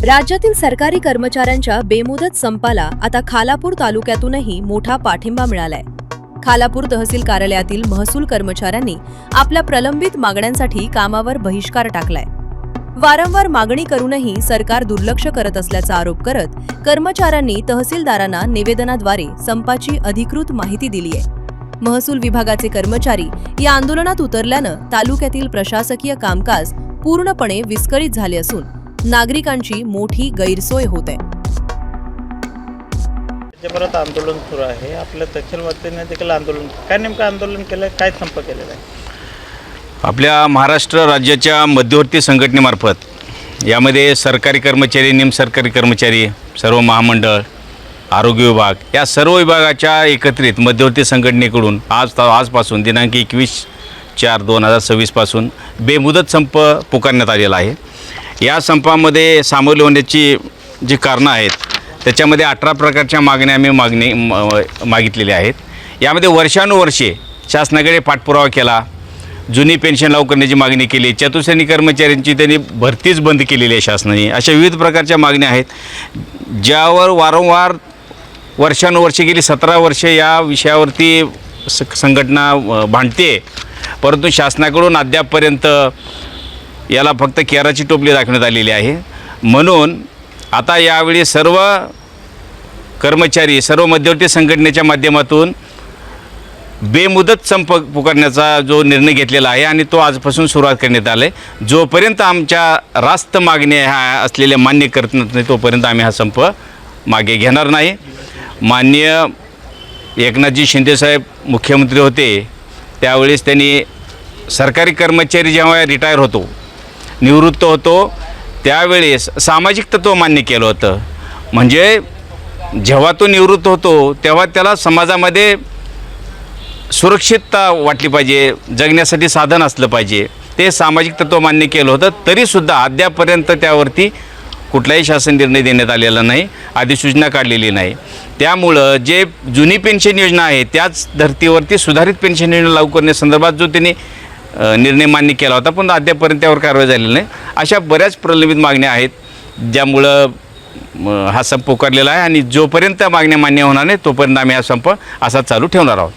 राज्यातील सरकारी कर्मचाऱ्यांच्या बेमुदत संपाला आता खालापूर तालुक्यातूनही मोठा पाठिंबा मिळालाय। खालापूर तहसील कार्यालयातील महसूल कर्मचाऱ्यांनी आपल्या प्रलंबित मागण्यांसाठी कामावर बहिष्कार टाकलाय। वारंवार मागणी करूनही सरकार दुर्लक्ष करत असल्याचा आरोप करत कर्मचाऱ्यांनी तहसीलदारांना निवेदनाद्वारे संपाची अधिकृत माहिती दिली आहे। महसूल विभागाचे कर्मचारी या आंदोलनात उतरल्यानं तालुक्यातील प्रशासकीय कामकाज पूर्णपणे विस्कळीत झाले असून नागरिकांची मोठी गैरसोय होत आहे। परत आंदोलन सुरू आहे। आपल्या तहसीलवासींनी देखील आंदोलन काय नेमकं आंदोलन केलं, काय संप केलेला आहे? आपल्या महाराष्ट्र राज्याच्या मध्यवर्ती संघटनेमार्फत यामध्ये सरकारी कर्मचारी, निमसरकारी कर्मचारी, सर्व महामंडळ, आरोग्य विभाग या सर्व विभागाच्या एकत्रित मध्यवर्ती संघटनेकडून आजपासून दिनांक 21/4/2026 पासून बेमुदत संप पुकारण्यात आलेला आहे। या संपामध्ये सामील होण्याची जी कारणं आहेत त्याच्यामध्ये 18 प्रकारच्या मागण्या आम्ही मागितलेल्या आहेत। यामध्ये वर्षानुवर्षे शासनाकडे पाठपुरावा केला, जुनी पेन्शन लागू करण्याची मागणी केली, चतुश्रेणी कर्मचाऱ्यांची त्यांनी भरतीच बंद केलेली आहे शासनाने। अशा विविध प्रकारच्या मागण्या आहेत ज्यावर वारंवार वर्षानुवर्षे गेली 17 वर्षे या विषयावरती संघटना भांडते, परंतु शासनाकडून अद्यापपर्यंत याला फक्त केराची टोपली दाखवण्यात आलेली आहे। म्हणून आता यावेळी सर्व कर्मचारी, सर्व मध्यवर्ती संघटनेच्या माध्यमातून बेमुदत संप पुकारण्याचा जो निर्णय घेतलेला आहे आणि तो आजपासून सुरुवात करण्यात आला आहे। जोपर्यंत आमच्या रास्त मागण्या ह्या असलेल्या मान्य करत नाही तोपर्यंत आम्ही हा संप मागे घेणार नाही। माननीय एकनाथजी शिंदेसाहेब मुख्यमंत्री होते त्यावेळेस त्यांनी सरकारी कर्मचारी जेव्हा रिटायर होतो, निवृत्त होतो, त्यावेळेस सामाजिक तत्त्व मान्य केलं होतं। म्हणजे जेव्हा तो निवृत्त होतो तेव्हा त्याला समाजामध्ये सुरक्षितता वाटली पाहिजे, जगण्यासाठी साधन असलं पाहिजे, ते सामाजिक तत्त्व मान्य केलं होतं। तरीसुद्धा अद्यापपर्यंत त्यावरती कुठलाही शासन निर्णय देण्यात आलेला नाही, अधिसूचना काढलेली नाही। त्यामुळं जे जुनी पेन्शन योजना आहे त्याच धर्तीवरती सुधारित पेन्शन योजना लागू करण्यासंदर्भात जो त्यांनी निर्णय मान्य केला होता पण अद्यापपर्यंत त्यावर कारवाई झालेली नाही। अशा बऱ्याच प्रलंबित मागण्या आहेत ज्यामुळं हा संप पुकारलेला आहे आणि जोपर्यंत मागण्या मान्य होणार नाही तोपर्यंत आम्ही हा संप असा चालू ठेवणार आहोत।